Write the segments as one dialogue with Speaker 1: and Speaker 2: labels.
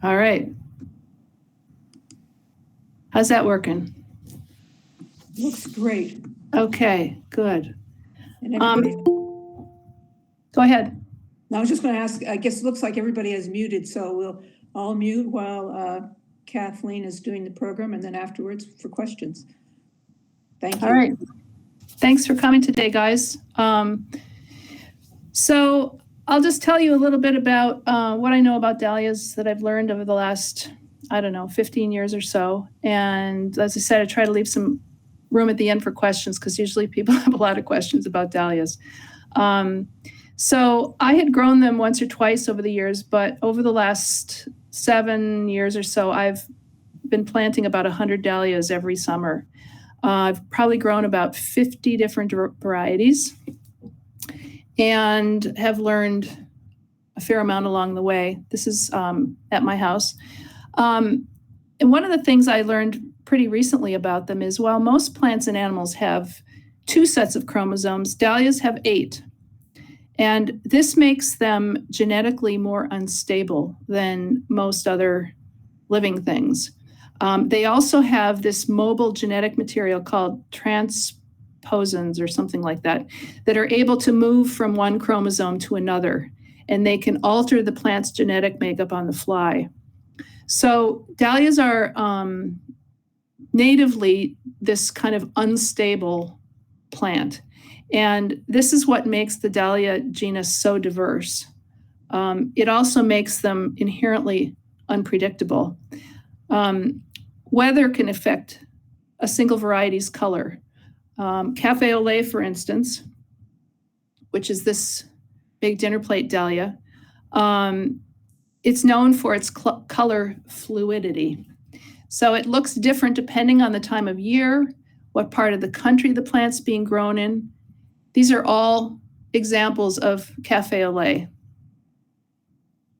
Speaker 1: All right. How's that working?
Speaker 2: Looks great.
Speaker 1: Okay, good.
Speaker 2: And everybody,
Speaker 1: Go ahead.
Speaker 2: I was just going to ask, I guess it looks like everybody has muted, so we'll all mute while Kathleen is doing the program, and then afterwards for questions. Thank you.
Speaker 1: All right. Thanks for coming today, guys. So I'll just tell you a little bit about what I know about dahlias that I've learned over the last, 15 years or so. And as I said, I try to leave some room at the end for questions because usually people have a lot of questions about dahlias. So I had grown them once or twice over the years, but over the last 7 years or so, I've been planting about 100 dahlias every summer. I've probably grown about 50 different varieties and have learned a fair amount along the way. This is at my house. And one of the things I learned pretty recently about them is while most plants and animals have 2 sets of chromosomes, dahlias have 8. And this makes them genetically more unstable than most other living things. They also have this mobile genetic material called transposons or something like that are able to move from one chromosome to another, and they can alter the plant's genetic makeup on the fly. So dahlias are natively this kind of unstable plant. And this is what makes the dahlia genus so diverse. It also makes them inherently unpredictable. Weather can affect a single variety's color. Cafe au lait, for instance, which is this big dinner plate dahlia, it's known for its color fluidity. So it looks different depending on the time of year, what part of the country the plant's being grown in. These are all examples of cafe au lait.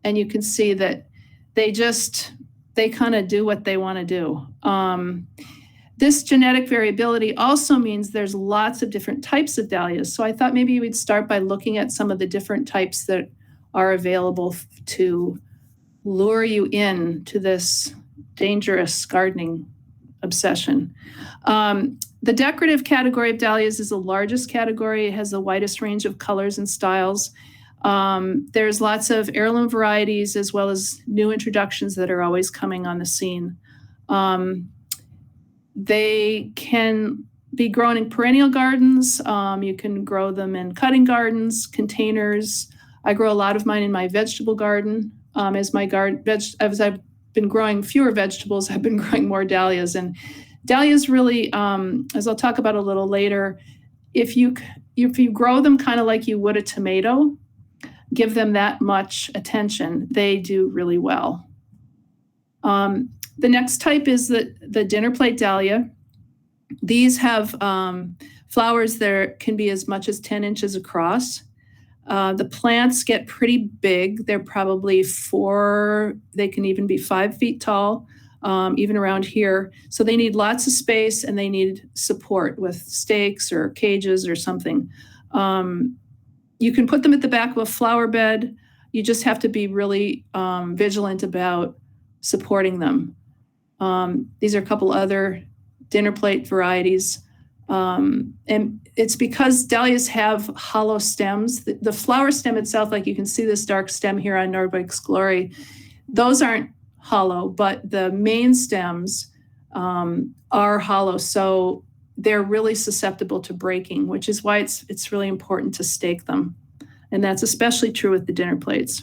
Speaker 1: And you can see that they kind of do what they want to do. This genetic variability also means there's lots of different types of dahlias. So I thought maybe we'd start by looking at some of the different types that are available to lure you in to this dangerous gardening obsession. The decorative category of dahlias is the largest category. It has the widest range of colors and styles. There's lots of heirloom varieties as well as new introductions that are always coming on the scene. They can be grown in perennial gardens. You can grow them in cutting gardens, containers. I grow a lot of mine in my vegetable garden. As I've been growing fewer vegetables, I've been growing more dahlias. And dahlias really, as I'll talk about a little later, if you grow them kind of like you would a tomato, give them that much attention, they do really well. The next type is the dinner plate dahlia. These have flowers that can be as much as 10 inches across. The plants get pretty big. They're probably they can even be 5 feet tall, even around here. So they need lots of space and they need support with stakes or cages or something. You can put them at the back of a flower bed. You just have to be really vigilant about supporting them. These are a couple other dinner plate varieties. And it's because dahlias have hollow stems. The flower stem itself, like you can see this dark stem here on Norweg's Glory, those aren't hollow, but the main stems are hollow. So they're really susceptible to breaking, which is why it's really important to stake them. And that's especially true with the dinner plates.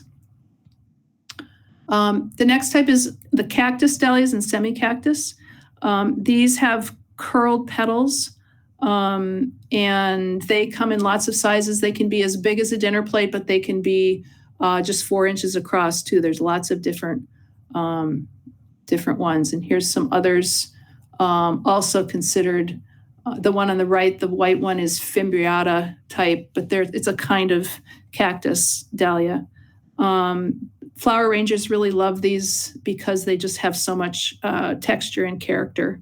Speaker 1: The next type is the cactus dahlias and semi-cactus. These have curled petals, and they come in lots of sizes. They can be as big as a dinner plate, but they can be just 4 inches across too. There's lots of different ones. And here's some others also considered. The one on the right, the white one, is Fimbriata type, but it's a kind of cactus dahlia. Flower rangers really love these because they just have so much texture and character.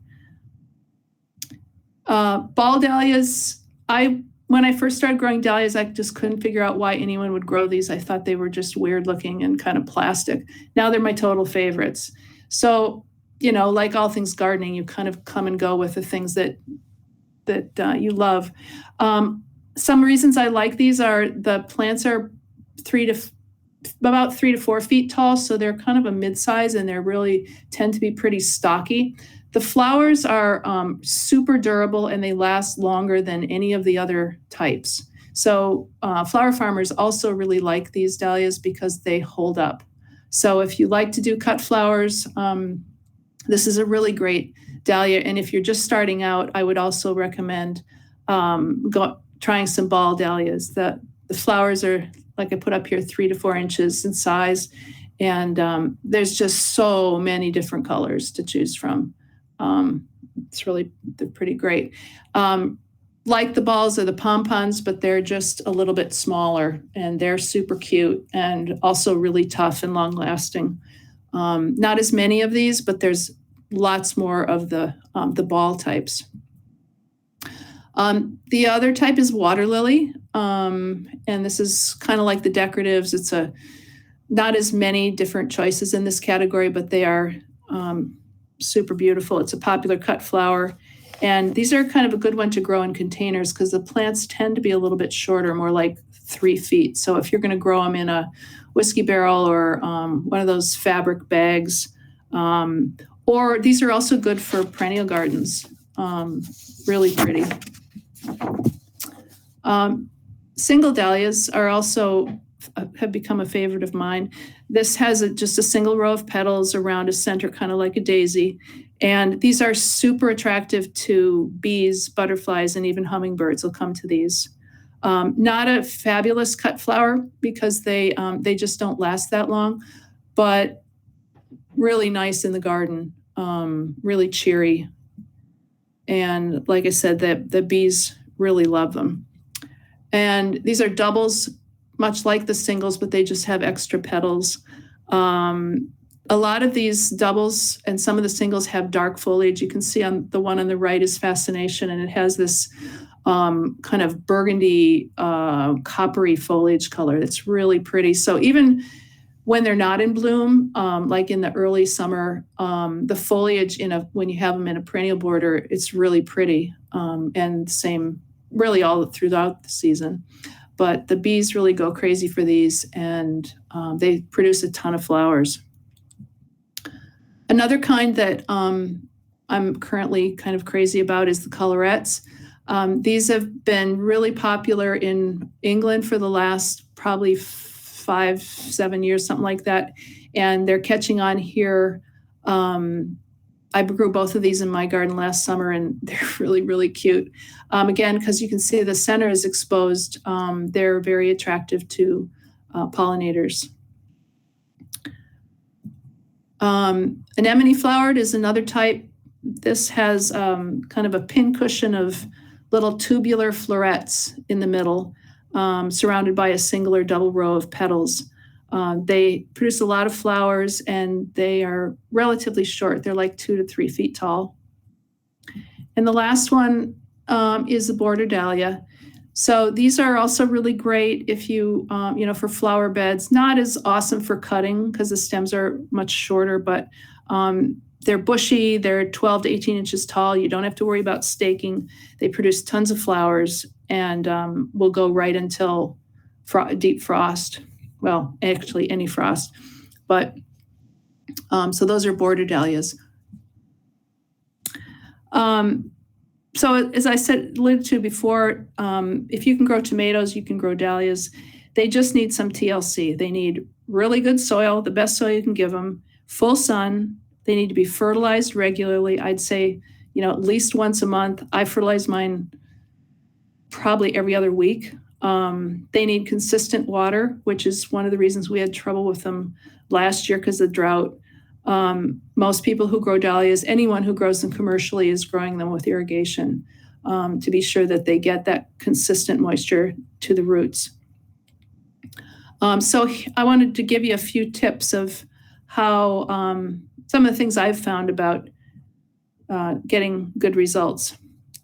Speaker 1: Ball dahlias, I when I first started growing dahlias, I just couldn't figure out why anyone would grow these. I thought they were just weird looking and kind of plastic. Now they're my total favorites. So, like all things gardening, you kind of come and go with the things that you love. Some reasons I like these are the plants are about 3 to 4 feet tall, so they're kind of a mid-size, and they really tend to be pretty stocky. The flowers are super durable, and they last longer than any of the other types. So flower farmers also really like these dahlias because they hold up. So if you like to do cut flowers, this is a really great dahlia. And if you're just starting out, I would also recommend trying some ball dahlias. The flowers are, like I put up here, 3 to 4 inches in size. And there's just so many different colors to choose from. They're pretty great. Like the balls or the pompons, but they're just a little bit smaller, and they're super cute and also really tough and long lasting. Not as many of these, but there's lots more of the ball types. The other type is water lily, and this is kind of like the decoratives. It's not as many different choices in this category, but they are super beautiful. It's a popular cut flower, and these are kind of a good one to grow in containers because the plants tend to be a little bit shorter, more like 3 feet. So if you're going to grow them in a whiskey barrel or one of those fabric bags, or these are also good for perennial gardens. Really pretty. Single dahlias are also have become a favorite of mine. This has just a single row of petals around a center, kind of like a daisy. And these are super attractive to bees, butterflies, and even hummingbirds will come to these. Not a fabulous cut flower because they just don't last that long, but really nice in the garden, really cheery. And like I said, the bees really love them. And these are doubles, much like the singles, but they just have extra petals. A lot of these doubles and some of the singles have dark foliage. You can see on the one on the right is Fascination, and it has this kind of burgundy, coppery foliage color that's really pretty. So even when they're not in bloom, like in the early summer, the foliage when you have them in a perennial border, it's really pretty, and same really all throughout the season. But the bees really go crazy for these, and they produce a ton of flowers. Another kind that I'm currently kind of crazy about is the collarettes. These have been really popular in England for the last probably 5-7 years, something like that. And they're catching on here. I grew both of these in my garden last summer, and they're really, really cute. Again, because you can see the center is exposed, they're very attractive to pollinators. Anemone flowered is another type. This has kind of a pincushion of little tubular florets in the middle, surrounded by a single or double row of petals. They produce a lot of flowers, and they are relatively short. They're like 2 to 3 feet tall. And the last one is the border dahlia. So these are also really great if you, for flower beds. Not as awesome for cutting because the stems are much shorter, but they're bushy. They're 12 to 18 inches tall. You don't have to worry about staking. They produce tons of flowers and will go right until deep frost. Well, actually any frost. But so those are border dahlias. So as I alluded to before, if you can grow tomatoes, you can grow dahlias. They just need some TLC. They need really good soil, the best soil you can give them, full sun. They need to be fertilized regularly. I'd say, at least once a month. I fertilize mine probably every other week. They need consistent water, which is one of the reasons we had trouble with them last year because of the drought. Most people who grow dahlias, anyone who grows them commercially, is growing them with irrigation to be sure that they get that consistent moisture to the roots. So I wanted to give you a few tips of how some of the things I've found about getting good results.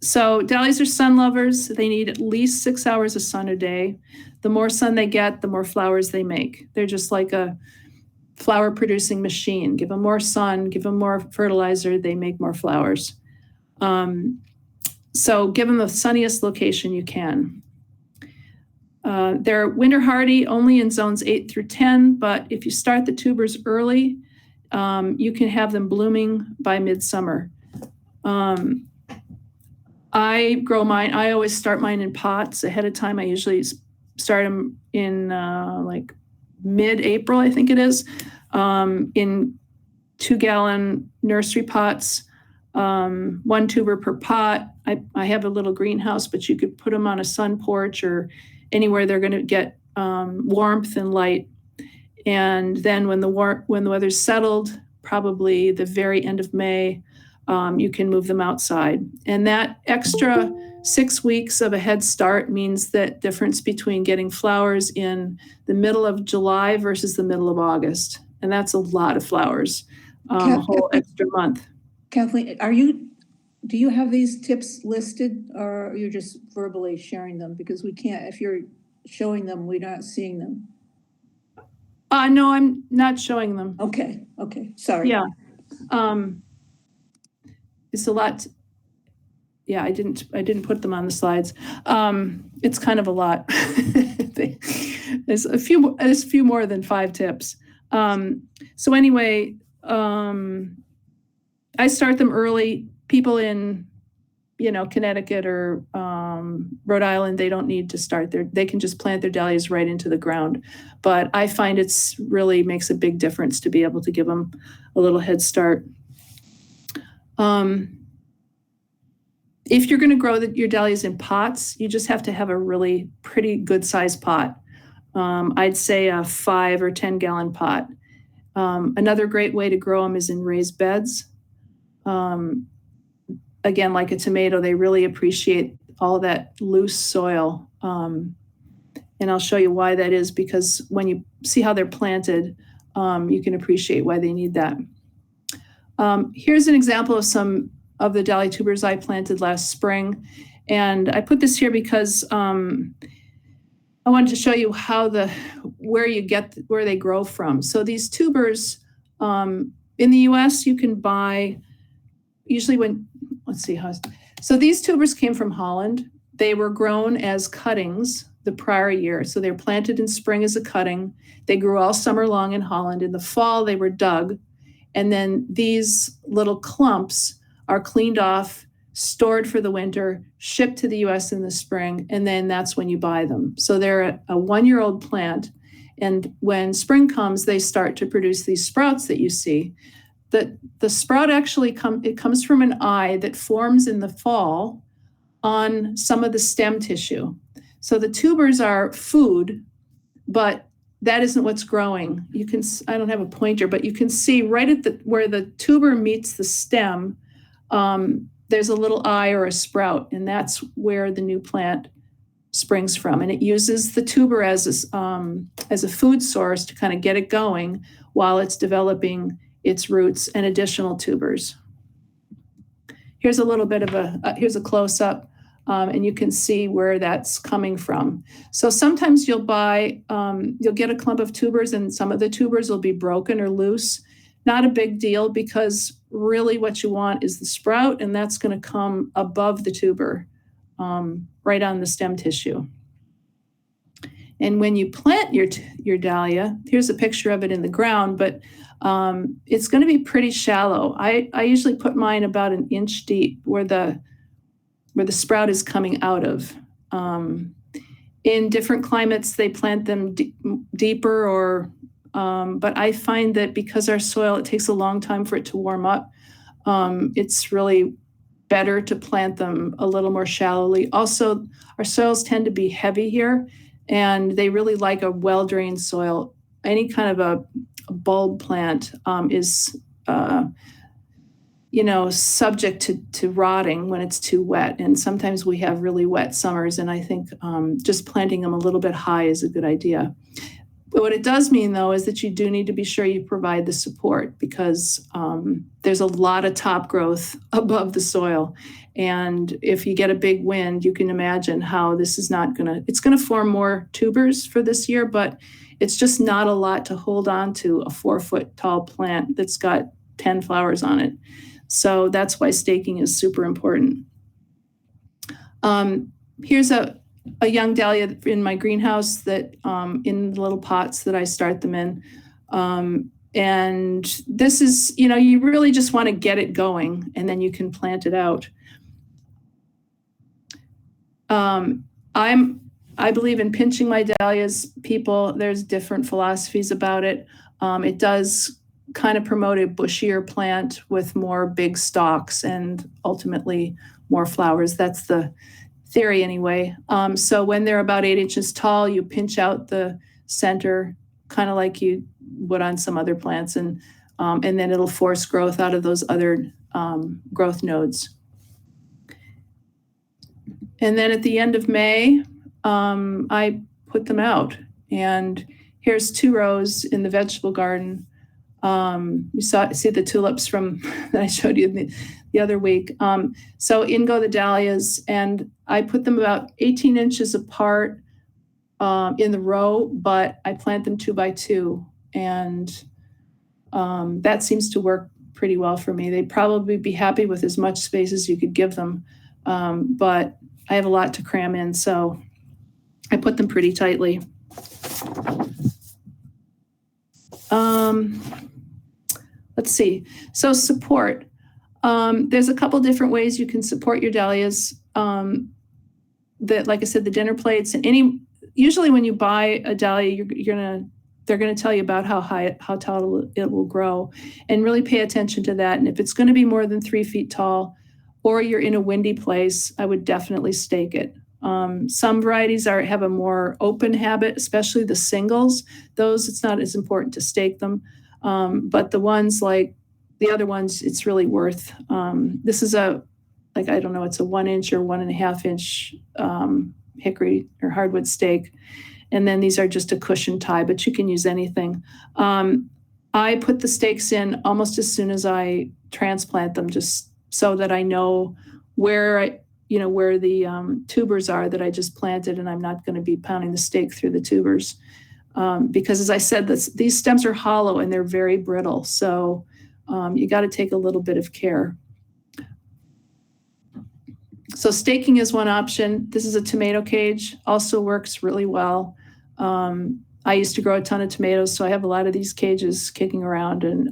Speaker 1: So dahlias are sun lovers. They need at least 6 hours of sun a day. The more sun they get, the more flowers they make. They're just like a flower producing machine. Give them more sun, give them more fertilizer, they make more flowers. So give them the sunniest location you can. They're winter hardy only in zones 8 through 10, but if you start the tubers early, you can have them blooming by midsummer. I grow mine. I always start mine in pots ahead of time. I usually start them in like mid-April, I think it is, in 2-gallon nursery pots, 1 tuber per pot. I have a little greenhouse, but you could put them on a sun porch or anywhere they're going to get warmth and light. And then when the weather's settled, probably the very end of May, you can move them outside. And that extra 6 weeks of a head start means that difference between getting flowers in the middle of July versus the middle of August. And that's a lot of flowers, a whole extra month.
Speaker 2: Kathleen, do you have these tips listed, or are you just verbally sharing them? Because we can't, if you're showing them, we're not seeing them.
Speaker 1: No, I'm not showing them.
Speaker 2: Okay, sorry.
Speaker 1: Yeah. It's a lot. Yeah, I didn't put them on the slides. It's kind of a lot. There's a few more than 5 tips. So anyway, I start them early. People in, Connecticut or Rhode Island, they don't need to start they can just plant their dahlias right into the ground. But I find it's really makes a big difference to be able to give them a little head start. If you're going to grow your dahlias in pots, you just have to have a really pretty good sized pot. I'd say a 5 or 10 gallon pot. Another great way to grow them is in raised beds. Again, like a tomato, they really appreciate all that loose soil. And I'll show you why that is, because when you see how they're planted, you can appreciate why they need that. Here's an example of some of the dahlia tubers I planted last spring. And I put this here because I wanted to show you where they grow from. So these tubers, in the US, you can buy, usually so these tubers came from Holland. They were grown as cuttings the prior year. So they're planted in spring as a cutting. They grew all summer long in Holland. In the fall, they were dug. And then these little clumps are cleaned off, stored for the winter, shipped to the US in the spring, and then that's when you buy them. So they're a 1-year-old plant. And when spring comes, they start to produce these sprouts that you see. The sprout actually comes from an eye that forms in the fall on some of the stem tissue. So the tubers are food, but that isn't what's growing. I don't have a pointer, but you can see right at where the tuber meets the stem, there's a little eye or a sprout, and that's where the new plant springs from. And it uses the tuber as a food source to kind of get it going while it's developing its roots and additional tubers. Here's a little bit of here's a close-up, and you can see where that's coming from. So sometimes you'll get a clump of tubers, and some of the tubers will be broken or loose. Not a big deal, because really what you want is the sprout, and that's going to come above the tuber, right on the stem tissue. And when you plant your dahlia, here's a picture of it in the ground, but it's going to be pretty shallow. I usually put mine about 1 inch deep where the sprout is coming out of. In different climates, they plant them deeper, but I find that because our soil, it takes a long time for it to warm up. It's really better to plant them a little more shallowly. Also, our soils tend to be heavy here, and they really like a well-drained soil. Any kind of a bulb plant is subject to rotting when it's too wet. And sometimes we have really wet summers, and I think just planting them a little bit high is a good idea. But what it does mean, though, is that you do need to be sure you provide the support, because there's a lot of top growth above the soil. And if you get a big wind, you can imagine how this is not it's gonna form more tubers for this year, but it's just not a lot to hold on to a 4-foot tall plant that's got 10 flowers on it. So that's why staking is super important. Here's a young dahlia in my greenhouse that in the little pots that I start them in. And this is, you really just want to get it going and then you can plant it out. I believe in pinching my dahlias. People, there's different philosophies about it. It does kind of promote a bushier plant with more big stalks and ultimately more flowers. That's the theory anyway. So when they're about 8 inches tall, you pinch out the center, kind of like you would on some other plants, and then it'll force growth out of those other growth nodes. And then at the end of May, I put them out. And here's 2 rows in the vegetable garden. You see the tulips from that I showed you the other week. So in go the dahlias, and I put them about 18 inches apart in the row, but I plant them 2 by 2, and that seems to work pretty well for me. They'd probably be happy with as much space as you could give them, but I have a lot to cram in, so I put them pretty tightly. Let's see. So support. There's a couple different ways you can support your dahlias. That, like I said, the dinner plates and usually when you buy a dahlia, they're gonna tell you about how tall it will grow, and really pay attention to that. And if it's going to be more than 3 feet tall, or you're in a windy place, I would definitely stake it. Some varieties have a more open habit, especially the singles. Those, it's not as important to stake them. But the ones like the other ones, it's really worth. This is I don't know, it's a 1 inch or 1.5 inch hickory or hardwood stake. And then these are just a cushion tie, but you can use anything. I put the stakes in almost as soon as I transplant them, just so that I know where the tubers are that I just planted, and I'm not going to be pounding the stake through the tubers. Because as I said, these stems are hollow and they're very brittle. So you got to take a little bit of care. So staking is one option. This is a tomato cage, also works really well. I used to grow a ton of tomatoes, so I have a lot of these cages kicking around, and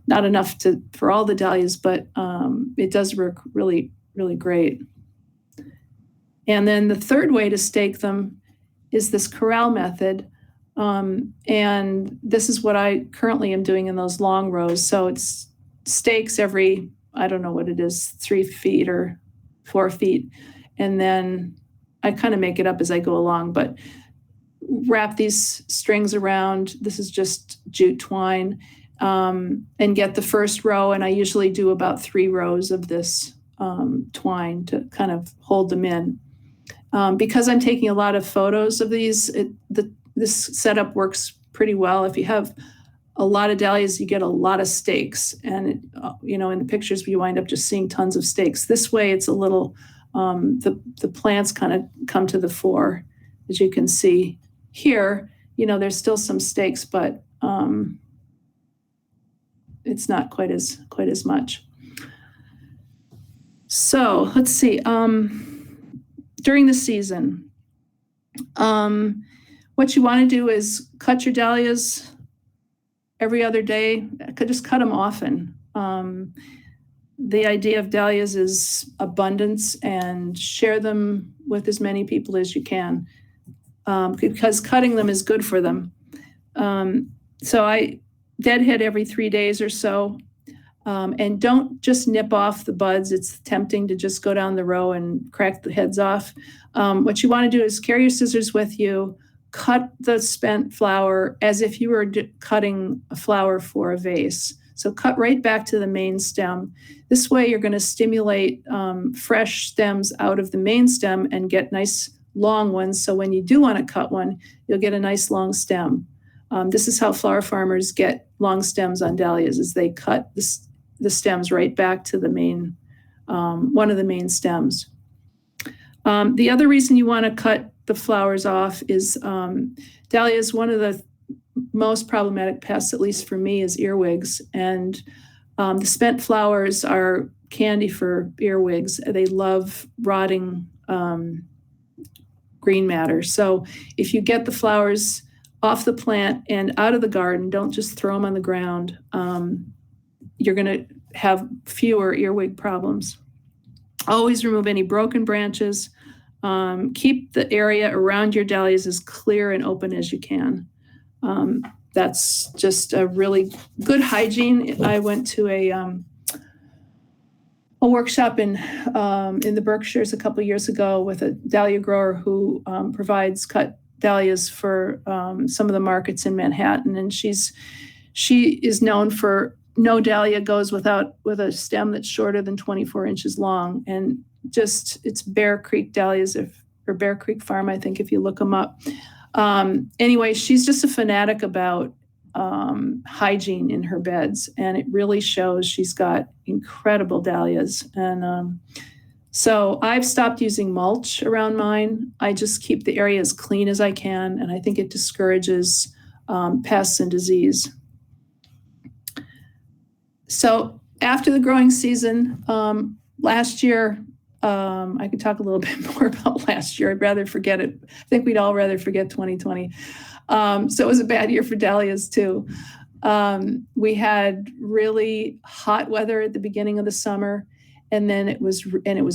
Speaker 1: not enough for all the dahlias, but it does work really, really great. And then the third way to stake them is this corral method. And this is what I currently am doing in those long rows. So it's stakes every, I don't know what it is, 3 feet or 4 feet. And then I kind of make it up as I go along, but wrap these strings around. This is just jute twine, and get the first row. And I usually do about 3 rows of this twine to kind of hold them in. Because I'm taking a lot of photos of these, this setup works pretty well. If you have a lot of dahlias, you get a lot of stakes, and in the pictures you wind up just seeing tons of stakes. This way, it's a little the plants kind of come to the fore, as you can see here. There's still some stakes, but it's not quite as much. So let's see. During the season, what you want to do is cut your dahlias every other day. Just cut them often. The idea of dahlias is abundance, and share them with as many people as you can, because cutting them is good for them. So I deadhead every 3 days or so. And don't just nip off the buds. It's tempting to just go down the row and crack the heads off. What you want to do is carry your scissors with you, cut the spent flower as if you were cutting a flower for a vase. So cut right back to the main stem. This way you're going to stimulate fresh stems out of the main stem and get nice long ones. So when you do want to cut one, you'll get a nice long stem. This is how flower farmers get long stems on dahlias, is they cut the stems right back to the main one of the main stems. The other reason you want to cut the flowers off is dahlias, one of the most problematic pests, at least for me, is earwigs. And the spent flowers are candy for earwigs. They love rotting green matter. So if you get the flowers off the plant and out of the garden, don't just throw them on the ground. You're going to have fewer earwig problems. Always remove any broken branches. Keep the area around your dahlias as clear and open as you can. That's just a really good hygiene. I went to a workshop in the Berkshires a couple of years ago with a dahlia grower who provides cut dahlias for some of the markets in Manhattan, and she is known for no dahlia goes with a stem that's shorter than 24 inches long, and just it's Bear Creek Dahlias or Bear Creek Farm, I think, if you look them up. Anyway, she's just a fanatic about hygiene in her beds, and it really shows. She's got incredible dahlias. And so I've stopped using mulch around mine. I just keep the area as clean as I can, and I think it discourages pests and disease. So after the growing season, last year, I could talk a little bit more about last year. I'd rather forget it. I think we'd all rather forget 2020. So it was a bad year for dahlias too. We had really hot weather at the beginning of the summer, and then it was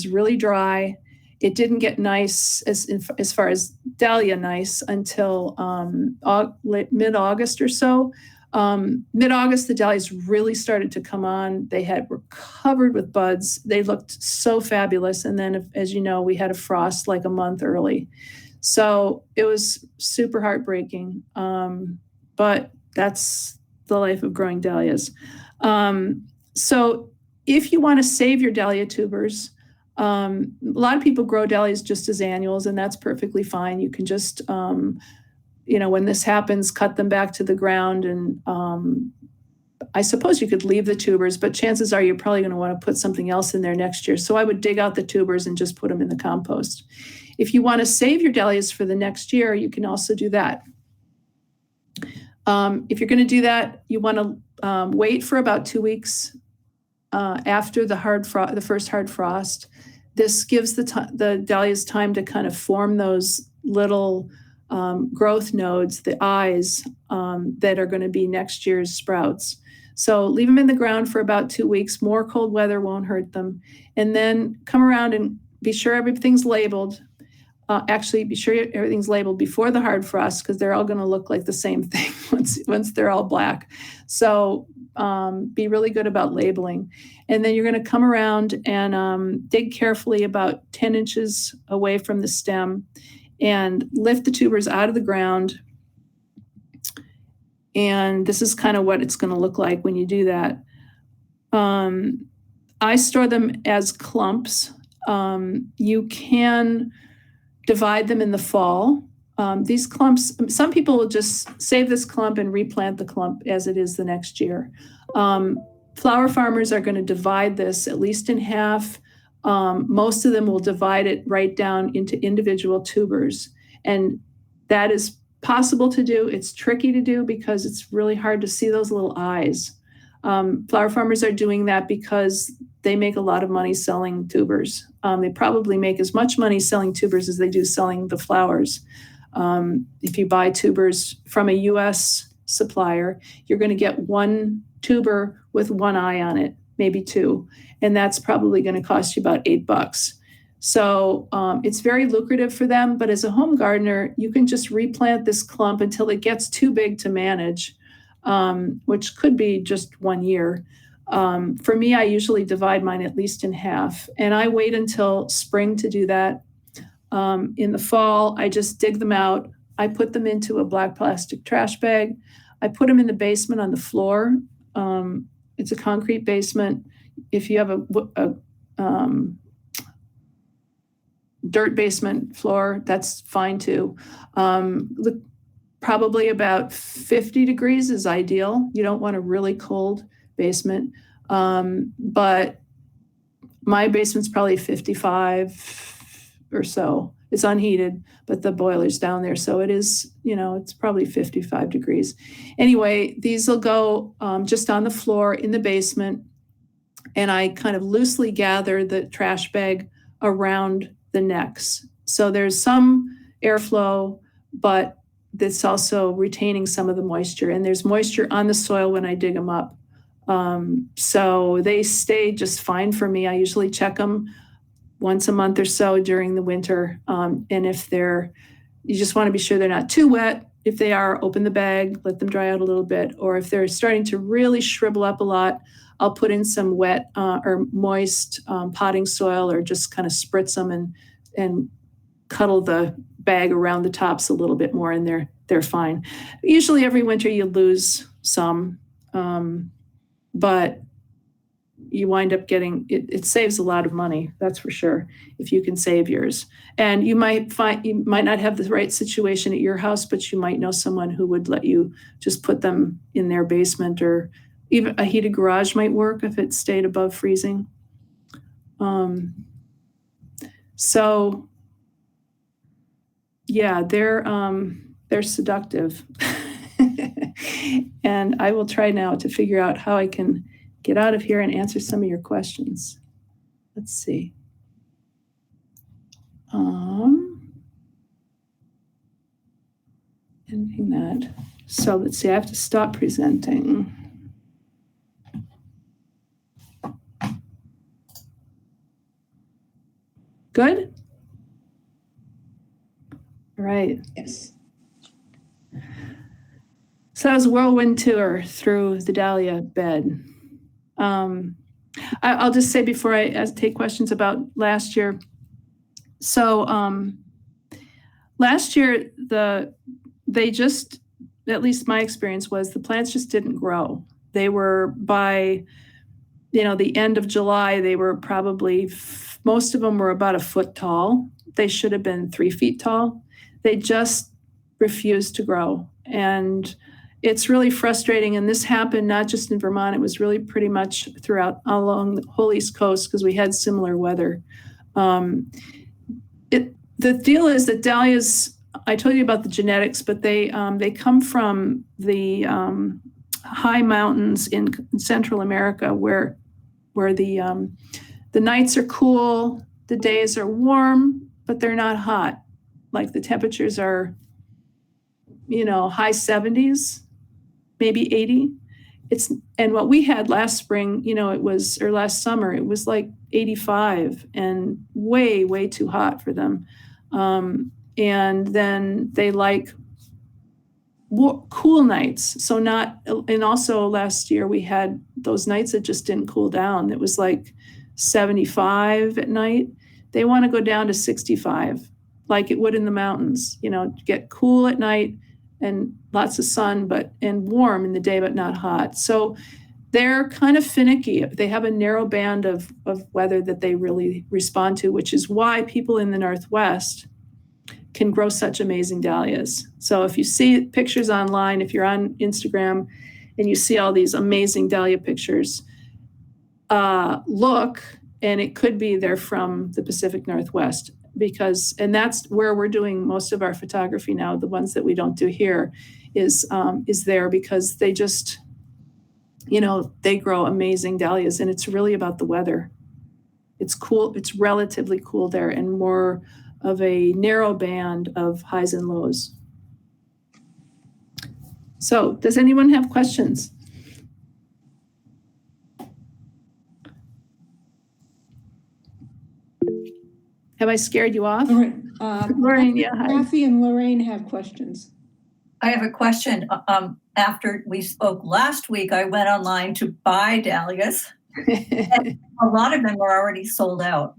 Speaker 1: really dry. It didn't get nice as far as dahlia nice until mid-August or so. Mid-August, the dahlias really started to come on. Were covered with buds. They looked so fabulous. And then, as you know, we had a frost like a month early. So it was super heartbreaking. But that's the life of growing dahlias. So if you want to save your dahlia tubers, a lot of people grow dahlias just as annuals, and that's perfectly fine. You can just when this happens, cut them back to the ground. And I suppose you could leave the tubers, but chances are you're probably going to want to put something else in there next year. So I would dig out the tubers and just put them in the compost. If you want to save your dahlias for the next year, you can also do that. If you're going to do that, you want to wait for about 2 weeks after the first hard frost. This gives the dahlias time to kind of form those little growth nodes, the eyes that are going to be next year's sprouts. So leave them in the ground for about 2 weeks. More cold weather won't hurt them. And then come around and be sure everything's labeled. Be sure everything's labeled before the hard frost, because they're all going to look like the same thing once they're all black. So be really good about labeling. And then you're going to come around and dig carefully about 10 inches away from the stem and lift the tubers out of the ground. And this is kind of what it's going to look like when you do that. I store them as clumps. You can divide them in the fall. These clumps, some people will just save this clump and replant the clump as it is the next year. Flower farmers are going to divide this at least in half. Most of them will divide it right down into individual tubers. And that is possible to do. It's tricky to do because it's really hard to see those little eyes. Flower farmers are doing that because they make a lot of money selling tubers. They probably make as much money selling tubers as they do selling the flowers. If you buy tubers from a U.S. supplier, you're going to get one tuber with one eye on it, maybe two, and that's probably going to cost you about $8. So it's very lucrative for them. But as a home gardener, you can just replant this clump until it gets too big to manage, which could be just 1 year. For me, I usually divide mine at least in half, and I wait until spring to do that. In the fall, I just dig them out. I put them into a black plastic trash bag. I put them in the basement on the floor. It's a concrete basement. If you have a dirt basement floor, that's fine too. Probably about 50 degrees is ideal. You don't want a really cold basement. But My basement's probably 55 or so. It's unheated, but the boiler's down there. So it is, it's probably 55 degrees. Anyway, these will go just on the floor in the basement. And I kind of loosely gather the trash bag around the necks. So there's some airflow, but it's also retaining some of the moisture. And there's moisture on the soil when I dig them up. So they stay just fine for me. I usually check them once a month or so during the winter. And if you just want to be sure they're not too wet. If they are, open the bag, let them dry out a little bit. Or if they're starting to really shrivel up a lot, I'll put in some wet or moist potting soil, or just kind of spritz them and cuddle the bag around the tops a little bit more, and they're fine. Usually every winter you lose some, but you wind up getting it saves a lot of money, that's for sure, if you can save yours. And you might not have the right situation at your house, but you might know someone who would let you just put them in their basement, or even a heated garage might work if it stayed above freezing. So yeah, they're seductive. And I will try now to figure out how I can get out of here and answer some of your questions. Let's see. Ending that. So let's see, I have to stop presenting. Good? All right.
Speaker 2: Yes.
Speaker 1: So that was a whirlwind tour through the dahlia bed. I'll just say before I take questions about last year. So last year, they just, at least my experience was, the plants just didn't grow. They were by, the end of July, they were probably, most of them were about a foot tall. They should have been 3 feet tall. They just refused to grow. And it's really frustrating. And this happened not just in Vermont, it was really pretty much throughout along the whole East Coast, because we had similar weather. The deal is that dahlias, I told you about the genetics, but they come from the high mountains in Central America, where the nights are cool, the days are warm, but they're not hot. Like the temperatures are, high 70s, maybe 80. And what we had last spring, or last summer, it was like 85 and way, way too hot for them. And then they like cool nights. And also last year we had those nights that just didn't cool down. It was like 75 at night. They want to go down to 65, like it would in the mountains, get cool at night and lots of sun, and warm in the day, but not hot. So they're kind of finicky. They have a narrow band of weather that they really respond to, which is why people in the Northwest can grow such amazing dahlias. So if you see pictures online, if you're on Instagram and you see all these amazing dahlia pictures, look, and it could be they're from the Pacific Northwest, and that's where we're doing most of our photography now. The ones that we don't do here is there, because they just, they grow amazing dahlias, and it's really about the weather. It's cool. It's relatively cool there, and more of a narrow band of highs and lows. So does anyone have questions? Have I scared you off?
Speaker 2: All right.
Speaker 1: Lorraine, yeah. Hi.
Speaker 2: Kathy and Lorraine have questions.
Speaker 3: I have a question. After we spoke last week, I went online to buy dahlias. A lot of them are already sold out.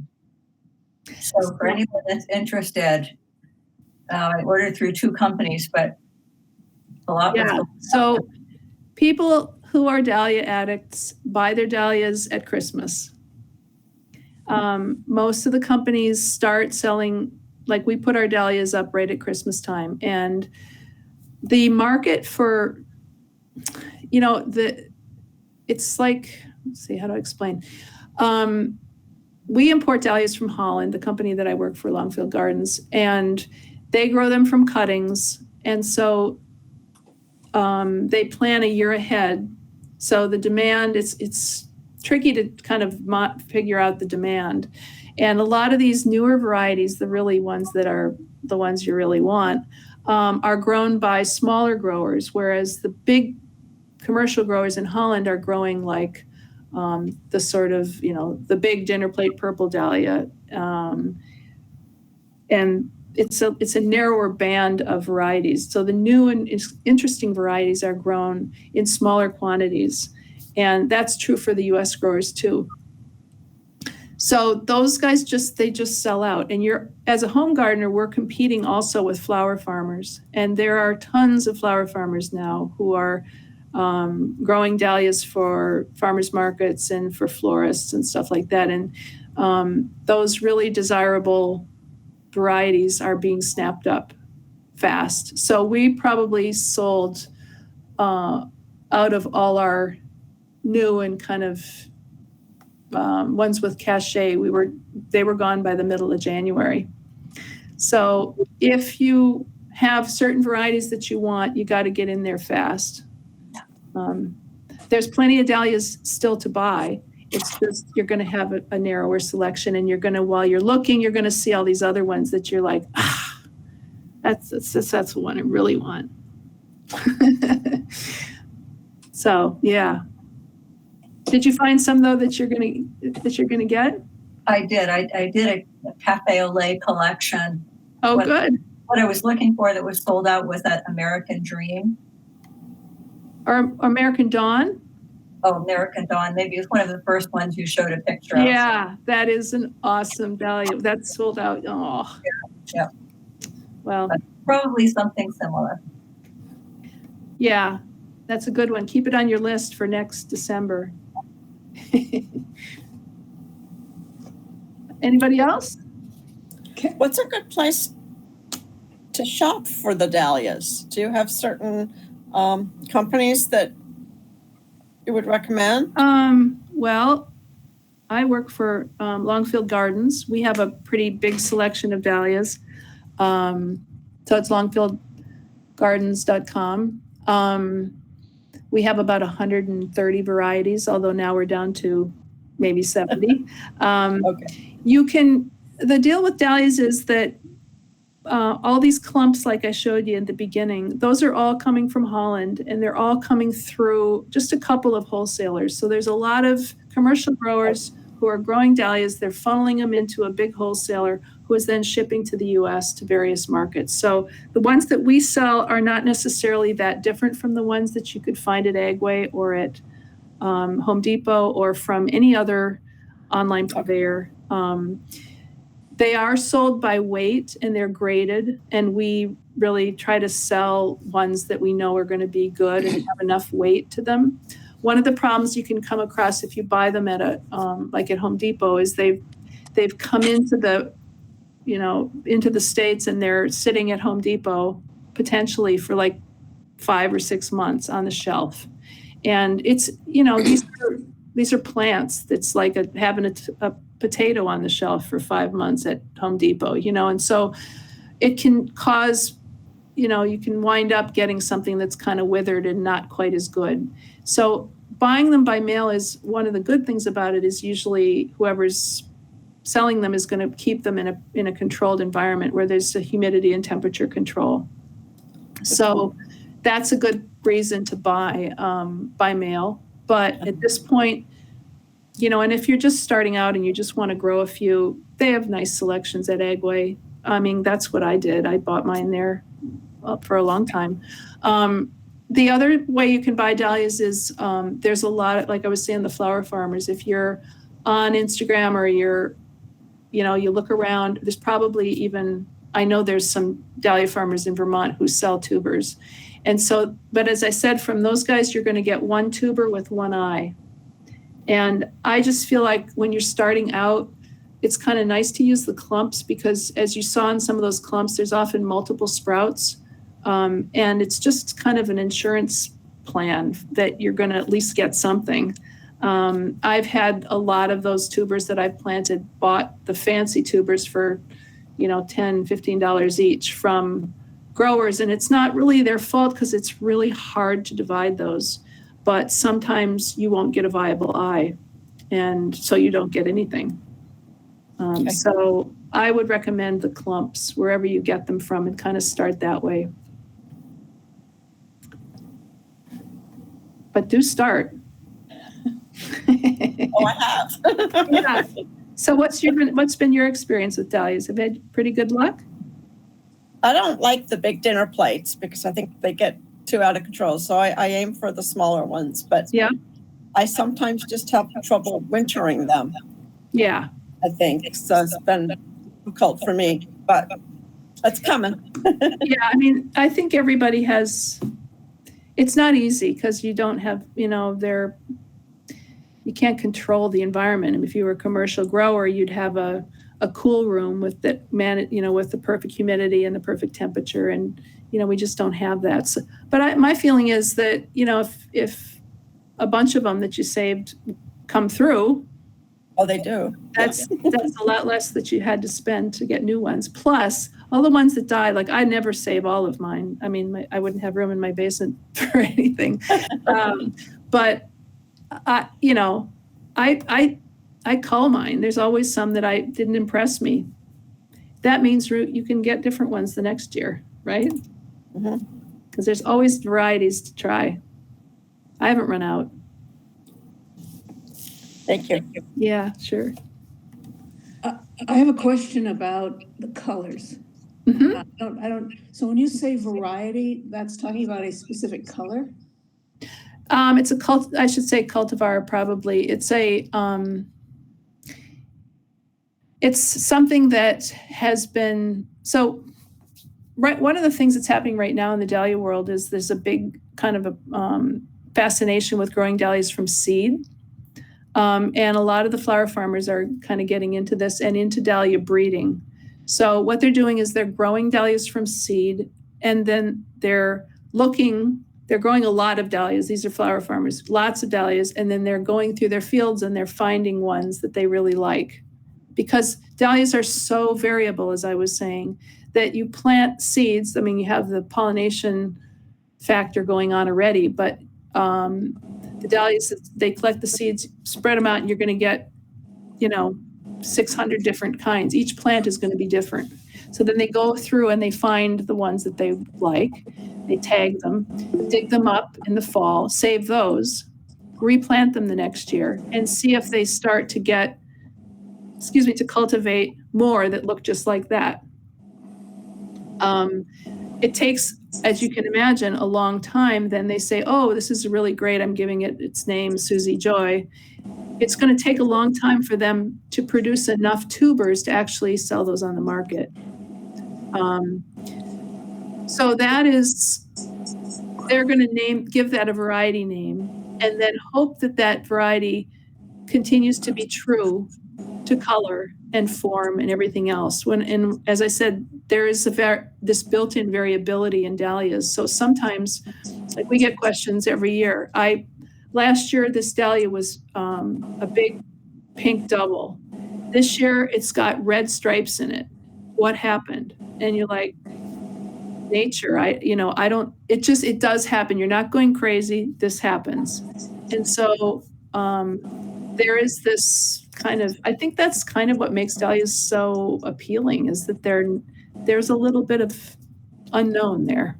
Speaker 3: So for anyone that's interested, I ordered through 2 companies, but a lot.
Speaker 1: Yeah. So people who are dahlia addicts buy their dahlias at Christmas. Most of the companies start selling, like we put our dahlias up right at Christmas time, and the market for, it's like, let's see, how do I explain? we import dahlias from Holland, the company that I work for, Longfield Gardens, and they grow them from cuttings. And so they plan a year ahead. So the demand, it's tricky to kind of figure out the demand. And a lot of these newer varieties, the really ones that are the ones you really want, are grown by smaller growers, whereas the big commercial growers in Holland are growing like the sort of, the big dinner plate purple dahlia. And it's a narrower band of varieties. So the new and interesting varieties are grown in smaller quantities. And that's true for the US growers too. So those guys they just sell out. And as a home gardener, we're competing also with flower farmers. And there are tons of flower farmers now who are growing dahlias for farmers markets and for florists and stuff like that. And those really desirable varieties are being snapped up fast. So we probably sold out of all our new and kind of ones with cachet, they were gone by the middle of January. So if you have certain varieties that you want, you got to get in there fast. There's plenty of dahlias still to buy. It's just you're going to have a narrower selection, and while you're looking, you're going to see all these other ones that you're like, that's the one I really want. So yeah. Did you find some though that you're going to get?
Speaker 3: I did. I did a cafe au lait collection.
Speaker 1: Oh, good.
Speaker 3: What I was looking for that was sold out was that American Dream.
Speaker 1: Or American Dawn?
Speaker 3: Oh, American Dawn. Maybe it's one of the first ones you showed a picture of.
Speaker 1: Yeah, that is an awesome dahlia. That's sold out. Oh.
Speaker 3: Yeah.
Speaker 1: Well,
Speaker 3: but probably something similar.
Speaker 1: Yeah, that's a good one. Keep it on your list for next December. Anybody else?
Speaker 4: What's a good place to shop for the dahlias? Do you have certain companies that you would recommend?
Speaker 1: Well, I work for Longfield Gardens. We have a pretty big selection of dahlias. So it's longfieldgardens.com. We have about 130 varieties, although now we're down to maybe 70.
Speaker 4: Okay.
Speaker 1: The deal with dahlias is that all these clumps, like I showed you in the beginning, those are all coming from Holland, and they're all coming through just a couple of wholesalers. So there's a lot of commercial growers who are growing dahlias. They're funneling them into a big wholesaler who is then shipping to the US to various markets. So the ones that we sell are not necessarily that different from the ones that you could find at Agway or at Home Depot or from any other online purveyor. They are sold by weight and they're graded, and we really try to sell ones that we know are going to be good and have enough weight to them. One of the problems you can come across if you buy them at like at Home Depot is they've come into the States, and they're sitting at Home Depot potentially for like 5 or 6 months on the shelf. And it's, these are plants that's like having a potato on the shelf for 5 months at Home Depot, and so it can cause, you can wind up getting something that's kind of withered and not quite as good. So buying them by mail is one of the good things about it, is usually whoever's selling them is going to keep them in a controlled environment where there's a humidity and temperature control. So that's a good reason to buy by mail. But at this point, and if you're just starting out and you just want to grow a few, they have nice selections at Agway. I mean, that's what I did. I bought mine there for a long time. The other way you can buy dahlias is there's a lot, like I was saying, the flower farmers. If you're on Instagram or you look around, there's probably even, I know there's some dahlia farmers in Vermont who sell tubers. And so, but as I said, from those guys, you're going to get one tuber with one eye. And I just feel like when you're starting out, it's kind of nice to use the clumps, because as you saw in some of those clumps, there's often multiple sprouts. And it's just kind of an insurance plan that you're going to at least get something. I've had a lot of those tubers that I've planted, bought the fancy tubers for, $10, $15 each from growers. And it's not really their fault because it's really hard to divide those. But sometimes you won't get a viable eye. And so you don't get anything.
Speaker 4: Okay.
Speaker 1: So I would recommend the clumps wherever you get them from and kind of start that way. But do start.
Speaker 4: Oh, I have.
Speaker 1: Yeah. So what's been your experience with dahlias? Have you had pretty good luck?
Speaker 4: I don't like the big dinner plates because I think they get too out of control. So I aim for the smaller ones, but
Speaker 1: Yeah.
Speaker 4: I sometimes just have trouble wintering them,
Speaker 1: Yeah.
Speaker 4: I think. So it's been difficult for me, but it's coming.
Speaker 1: Yeah. I mean, I think everybody has, it's not easy because you don't have, you can't control the environment. And if you were a commercial grower, you'd have a cool room with that with the perfect humidity and the perfect temperature. And, we just don't have that. So, but my feeling is that, if a bunch of them that you saved come through,
Speaker 4: Oh, they do.
Speaker 1: that's a lot less that you had to spend to get new ones. Plus, all the ones that die, like I never save all of mine. I mean, I wouldn't have room in my basement for anything. But I cull mine. There's always some that I didn't impress me. That means you can get different ones the next year, right? Because there's always varieties to try. I haven't run out.
Speaker 4: Thank you.
Speaker 1: Yeah, sure.
Speaker 2: I have a question about the colors.
Speaker 1: Mhm.
Speaker 2: So when you say variety, that's talking about a specific color?
Speaker 1: It's I should say cultivar probably. It's something that has been, so right. One of the things that's happening right now in the dahlia world is there's a big kind of a fascination with growing dahlias from seed. And a lot of the flower farmers are kind of getting into this and into dahlia breeding. So what they're doing is they're growing dahlias from seed, and then they're growing a lot of dahlias. These are flower farmers, lots of dahlias, and then they're going through their fields and they're finding ones that they really like. Because dahlias are so variable, as I was saying, that you plant seeds. I mean, you have the pollination factor going on already, but the dahlias, they collect the seeds, spread them out, and you're going to get, 600 different kinds. Each plant is going to be different. So then they go through and they find the ones that they like. They tag them, dig them up in the fall, save those, replant them the next year, and see if they start to to cultivate more that look just like that. It takes, as you can imagine, a long time. Then they say, oh, this is really great. I'm giving it its name, Susie Joy. It's going to take a long time for them to produce enough tubers to actually sell those on the market. So that is, they're going to give that a variety name and then hope that variety continues to be true to color and form and everything else. And as I said, there is this built-in variability in dahlias. So sometimes, like we get questions every year. Last year, this dahlia was a big pink double. This year, it's got red stripes in it. What happened? And you're like, nature. It does happen. You're not going crazy. This happens. And so there is this kind of, I think that's kind of what makes dahlias so appealing, is that there's a little bit of unknown there.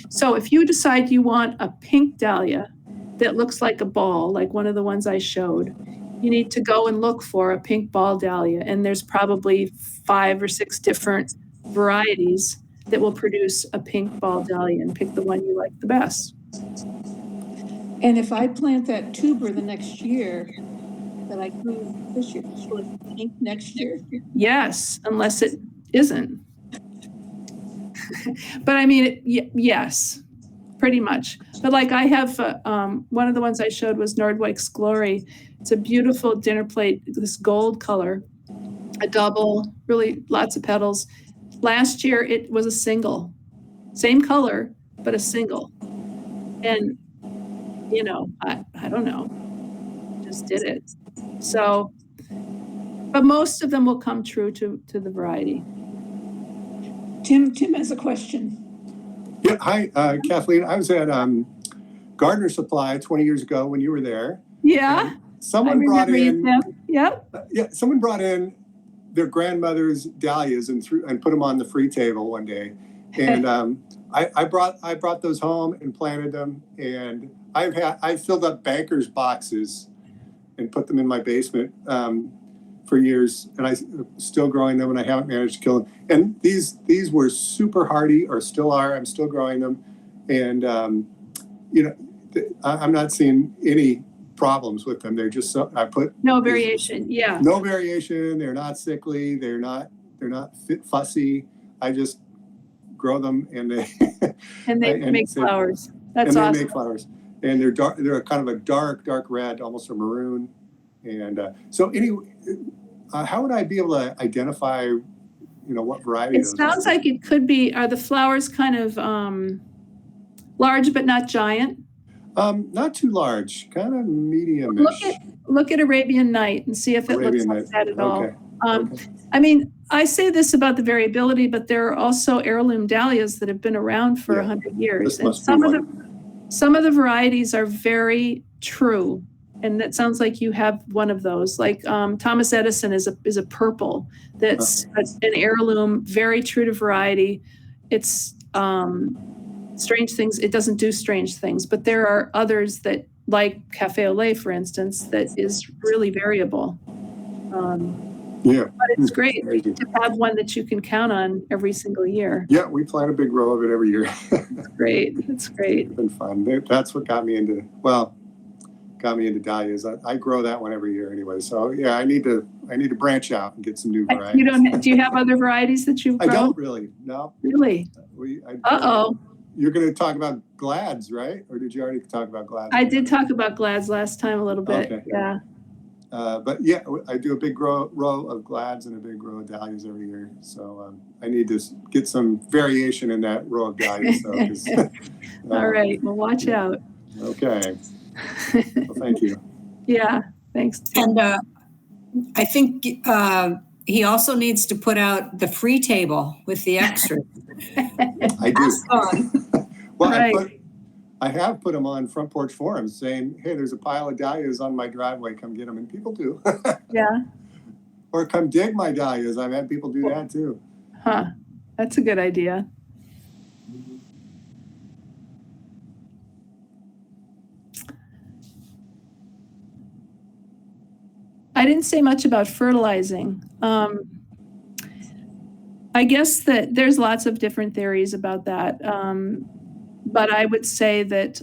Speaker 1: So if you decide you want a pink dahlia that looks like a ball, like one of the ones I showed, you need to go and look for a pink ball dahlia. And there's probably 5 or 6 different varieties that will produce a pink ball dahlia, and pick the one you like the best.
Speaker 2: And if I plant that tuber the next year that I grew this year, will it be pink next year?
Speaker 1: Yes, unless it isn't. But I mean, yes, pretty much. But like I have, one of the ones I showed was Nordwig's Glory. It's a beautiful dinner plate, this gold color, a double, really lots of petals. Last year, it was a single, same color, but a single. And, I don't know. just did it. So, but most of them will come true to the variety.
Speaker 2: Tim has a question.
Speaker 5: Yeah, hi, Kathleen. I was at Gardener Supply 20 years ago when you were there.
Speaker 1: Yeah, I
Speaker 5: Someone brought
Speaker 1: remember you,
Speaker 5: in,
Speaker 1: Tim. Yep.
Speaker 5: someone brought in their grandmother's dahlias and put them on the free table one day. And I brought those home and planted them. And I filled up bankers boxes and put them in my basement for years, and I'm still growing them, and I haven't managed to kill them. And these were super hardy, or still are. I'm still growing them, and I'm not seeing any problems with them. They're just
Speaker 1: No variation. Yeah.
Speaker 5: no variation. They're not sickly. They're not fussy. I just grow them, and they
Speaker 1: And they make flowers. That's awesome.
Speaker 5: They make flowers, and they're dark. They're kind of a dark red, almost a maroon. And so anyway, how would I be able to identify, what variety?
Speaker 1: It sounds like it could be, are the flowers kind of large but not giant?
Speaker 5: Not too large, kind of medium-ish.
Speaker 1: Look at Arabian Night and see if it looks like that at all.
Speaker 5: Okay.
Speaker 1: I mean, I say this about the variability, but there are also heirloom dahlias that have been around for 100 years. And some of the varieties are very true. And that sounds like you have one of those. Like Thomas Edison is a purple that's an heirloom, very true to variety. It's strange things. It doesn't do strange things, but there are others that, like Cafe au lait, for instance, that is really variable. But it's great to have one that you can count on every single year.
Speaker 5: Yeah, we plant a big row of it every year.
Speaker 1: It's great. It's great.
Speaker 5: It's been fun. That's what got me into dahlias. I grow that one every year anyway. So yeah, I need to branch out and get some new varieties.
Speaker 1: Do you have other varieties that you've grown?
Speaker 5: I don't really. No.
Speaker 1: Really?
Speaker 5: You're going to talk about glads, right? Or did you already talk about glads?
Speaker 1: I did talk about glads last time a little bit. Okay. Yeah.
Speaker 5: But yeah, I do a big row of glads and a big row of dahlias every year. So I need to get some variation in that row of dahlias.
Speaker 1: All right. Well, watch out.
Speaker 5: Okay. Well, thank you.
Speaker 1: Yeah. Thanks.
Speaker 6: And I think he also needs to put out the free table with the extras.
Speaker 5: I do. Well,
Speaker 1: right.
Speaker 5: I have put them on front porch forums saying, hey, there's a pile of dahlias on my driveway. Come get them. And people do.
Speaker 1: Yeah.
Speaker 5: Or come dig my dahlias. I've had people do that too.
Speaker 1: Huh. That's a good idea. I didn't say much about fertilizing. I guess that there's lots of different theories about that. But I would say that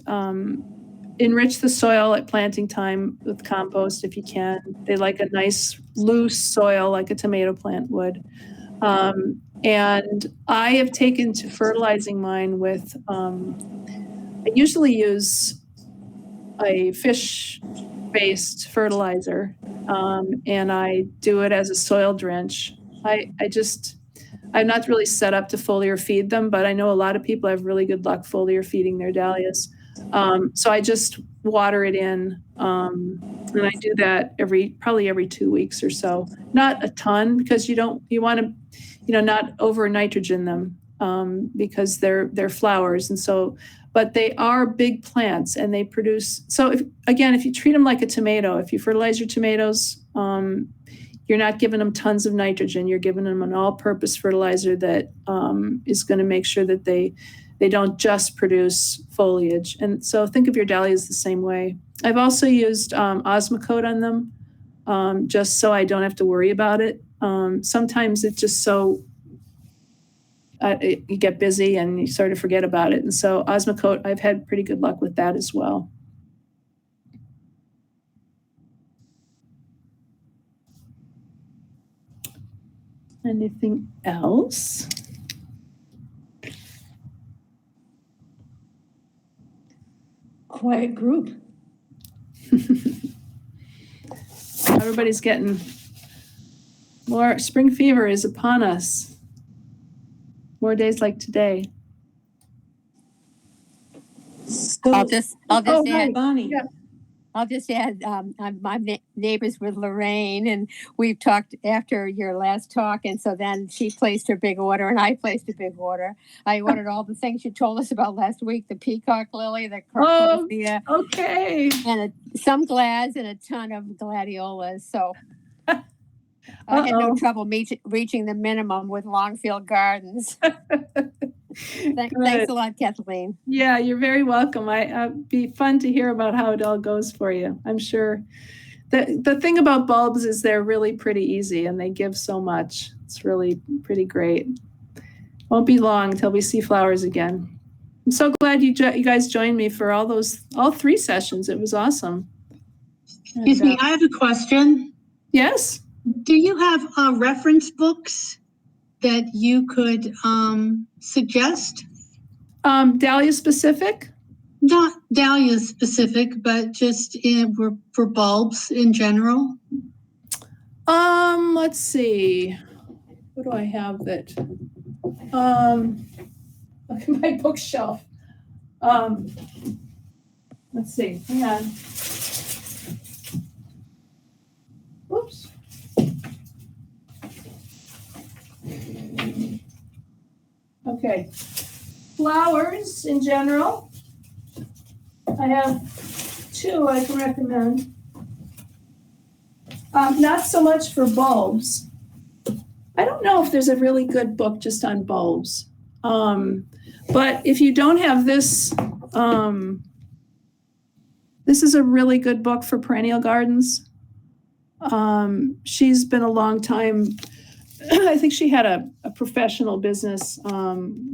Speaker 1: enrich the soil at planting time with compost if you can. They like a nice loose soil like a tomato plant would. And I have taken to fertilizing mine with, I usually use a fish-based fertilizer, and I do it as a soil drench. I'm not really set up to foliar feed them, but I know a lot of people have really good luck foliar feeding their dahlias. So I just water it in, and I do that probably every 2 weeks or so. Not a ton, because you want to, not over nitrogen them, because they're flowers, and so. But they are big plants, and they produce. So if you treat them like a tomato, if you fertilize your tomatoes, you're not giving them tons of nitrogen. You're giving them an all-purpose fertilizer that is going to make sure that they don't just produce foliage. And so think of your dahlias the same way. I've also used Osmocote on them, just so I don't have to worry about it. Sometimes it's just so you get busy and you sort of forget about it. And so Osmocote, I've had pretty good luck with that as well. Anything else?
Speaker 2: Quiet group.
Speaker 1: Everybody's getting more. Spring fever is upon us. More days like today.
Speaker 2: So,
Speaker 7: I'll just add.
Speaker 2: Bonnie.
Speaker 1: Yeah.
Speaker 7: I'll just add, I'm neighbors with Lorraine, and we've talked after your last talk, and so then she placed her big order, and I placed a big order. I ordered all the things you told us about last week: the peacock lily, the crocosmia,
Speaker 1: Okay.
Speaker 7: and some glads and a ton of gladiolas. So I had no
Speaker 1: Uh-oh.
Speaker 7: trouble reaching the minimum with Longfield Gardens. Thanks
Speaker 1: Good.
Speaker 7: a lot, Kathleen.
Speaker 1: Yeah, you're very welcome. It'd be fun to hear about how it all goes for you. I'm sure. The thing about bulbs is they're really pretty easy and they give so much. It's really pretty great. Won't be long until we see flowers again. I'm so glad you guys joined me for all 3 sessions. It was awesome.
Speaker 8: Excuse me, I have a question.
Speaker 1: Yes.
Speaker 8: Do you have reference books that you could suggest?
Speaker 1: Dahlia specific?
Speaker 8: Not dahlia specific, but just for bulbs in general.
Speaker 1: Let's see. What do I have that? Look at my bookshelf. Let's see. Hang on. Whoops. Okay. Flowers in general. I have 2 I can recommend. Not so much for bulbs. I don't know if there's a really good book just on bulbs. But if you don't have this, this is a really good book for perennial gardens. She's been a long time, I think she had a professional business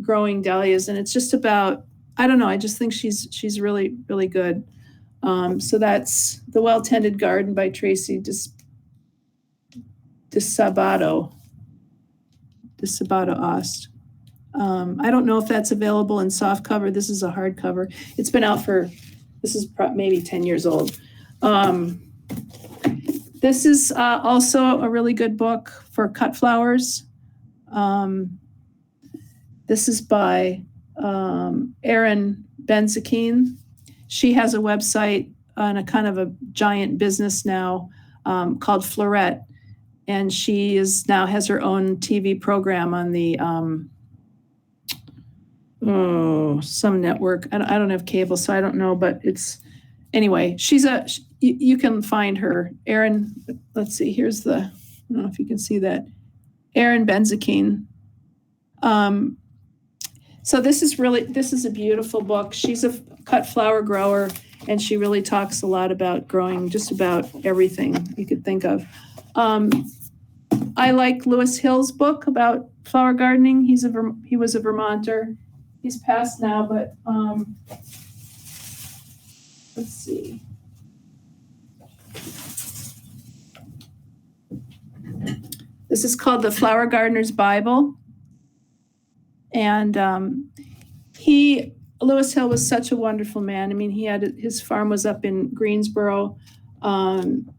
Speaker 1: growing dahlias, and it's just about, I don't know, I just think she's really, really good. So that's The Well-Tended Garden by Tracy DeSabato Ost. I don't know if that's available in soft cover. This is a hardcover. It's been out this is maybe 10 years old. This is also a really good book for cut flowers. This is by Erin Benzakein. She has a website and a kind of a giant business now called Floret. And she now has her own TV program on the some network. I don't have cable, so I don't know, but anyway, you can find her. Erin, let's see, here's I don't know if you can see that. Erin Benzakein. So this is a beautiful book. She's a cut flower grower, and she really talks a lot about growing just about everything you could think of. I like Lewis Hill's book about flower gardening. He was a Vermonter. He's passed now, but let's see. This is called The Flower Gardener's Bible. And Lewis Hill was such a wonderful man. I mean, his farm was up in Greensboro. And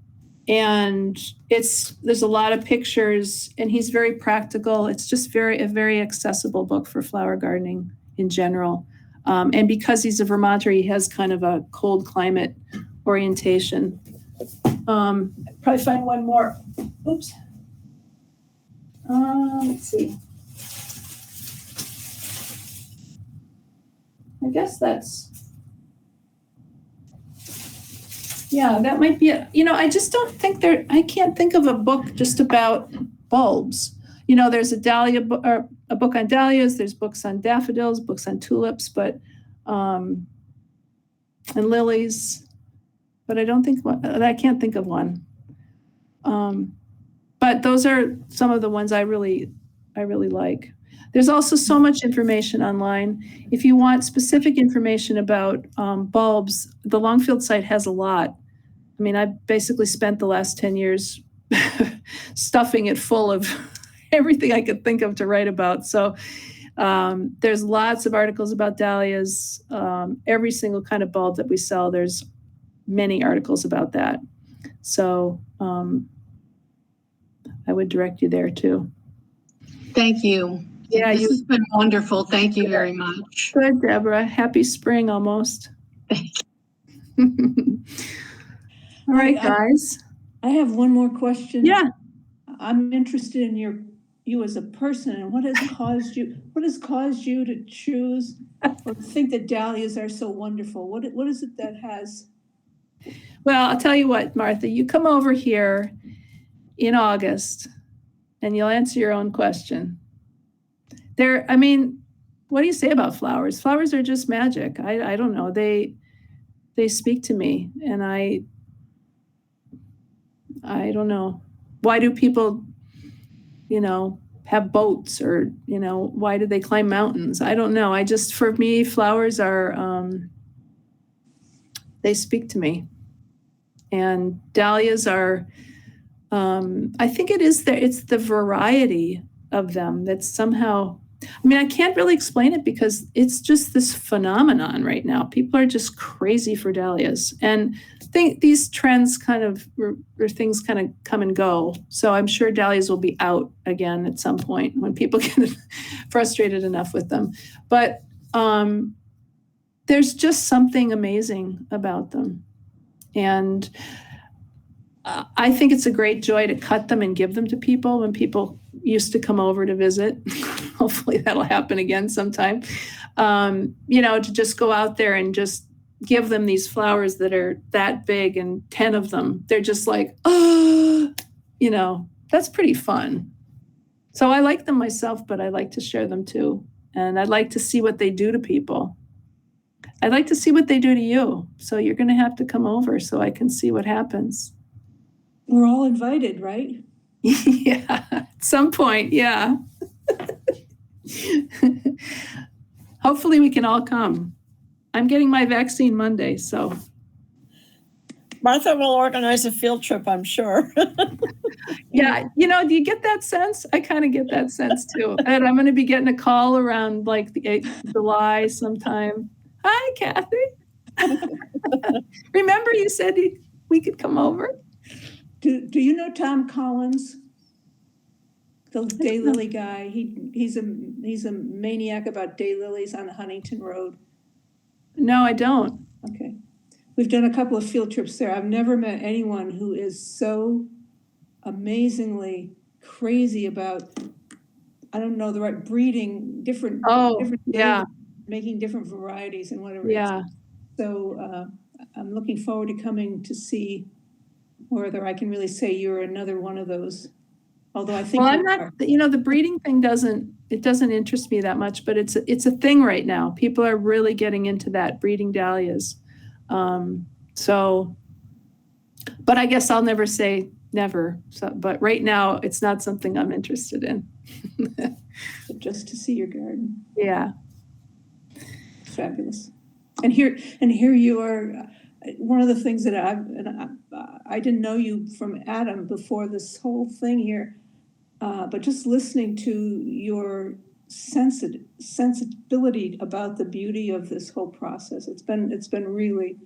Speaker 1: there's a lot of pictures, and he's very practical. It's just a very accessible book for flower gardening in general. And because he's a Vermonter, he has kind of a cold climate orientation. Probably find one more. Oops. Let's see. I guess that might be it. I just don't think I can't think of a book just about bulbs. There's a dahlia book, or a book on dahlias, there's books on daffodils, books on tulips, and lilies, but I can't think of one. But those are some of the ones I really like. There's also so much information online. If you want specific information about bulbs, the Longfield site has a lot. I mean, I basically spent the last 10 years stuffing it full of everything I could think of to write about. So there's lots of articles about dahlias. Every single kind of bulb that we sell, there's many articles about that. So I would direct you there too.
Speaker 8: Thank you.
Speaker 1: Yeah,
Speaker 8: this has been wonderful. Thank you very much.
Speaker 1: Good, Deborah. Happy spring almost. All right,
Speaker 2: I-
Speaker 1: guys.
Speaker 2: I have one more question.
Speaker 1: Yeah.
Speaker 2: I'm interested in you as a person and what has caused you to choose or think that dahlias are so wonderful? What is it that has?
Speaker 1: Well, I'll tell you what, Martha, you come over here in August and you'll answer your own question. I mean, what do you say about flowers? Flowers are just magic. I don't know. They speak to me, and I don't know. Why do people, have boats, or, why do they climb mountains? I don't know. For me, flowers are, they speak to me. And dahlias are, I think it's the variety of them that somehow, I can't really explain it because it's just this phenomenon right now. People are just crazy for dahlias. And these trends or things kind of come and go. So I'm sure dahlias will be out again at some point when people get frustrated enough with them. But there's just something amazing about them. And I think it's a great joy to cut them and give them to people when people used to come over to visit. Hopefully that'll happen again sometime. To just go out there and just give them these flowers that are that big, and 10 of them. They're just like, that's pretty fun. So I like them myself, but I like to share them too. And I'd like to see what they do to people. I'd like to see what they do to you. So you're going to have to come over so I can see what happens.
Speaker 2: We're all invited, right?
Speaker 1: Yeah, at some point, yeah. Hopefully we can all come. I'm getting my vaccine Monday, so.
Speaker 4: Martha will organize a field trip, I'm sure.
Speaker 1: Yeah, do you get that sense? I kind of get that sense too. And I'm going to be getting a call around like the 8th of July sometime. Hi, Kathy. Remember you said we could come over?
Speaker 2: Do you know Tom Collins? The daylily guy. He's a maniac about daylilies on Huntington Road.
Speaker 1: No, I don't.
Speaker 2: Okay. We've done a couple of field trips there. I've never met anyone who is so amazingly crazy about, I don't know the right breeding, different
Speaker 1: Yeah.
Speaker 2: making different varieties and whatever.
Speaker 1: Yeah.
Speaker 2: So I'm looking forward to coming to see whether I can really say you're another one of those. Although I think
Speaker 1: I'm not, the breeding thing doesn't interest me that much, but it's a thing right now. People are really getting into that, breeding dahlias. But I guess I'll never say never. So, but right now it's not something I'm interested in.
Speaker 2: just to see your garden.
Speaker 1: Yeah.
Speaker 2: Fabulous. And here you are. One of the things that I didn't know you from Adam before this whole thing here, but just listening to your sensibility about the beauty of this whole process, it's been really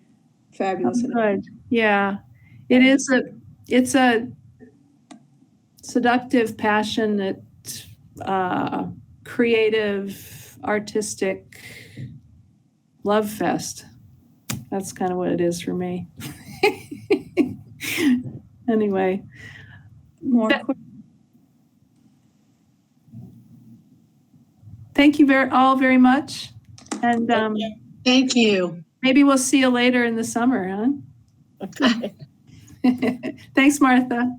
Speaker 2: fabulous.
Speaker 1: Good. Yeah, it's a seductive, passionate, creative, artistic love fest. That's kind of what it is for me. Anyway.
Speaker 2: More
Speaker 1: Thank you all very much. And
Speaker 8: Thank you.
Speaker 1: maybe we'll see you later in the summer, huh?
Speaker 4: Okay.
Speaker 1: Thanks, Martha.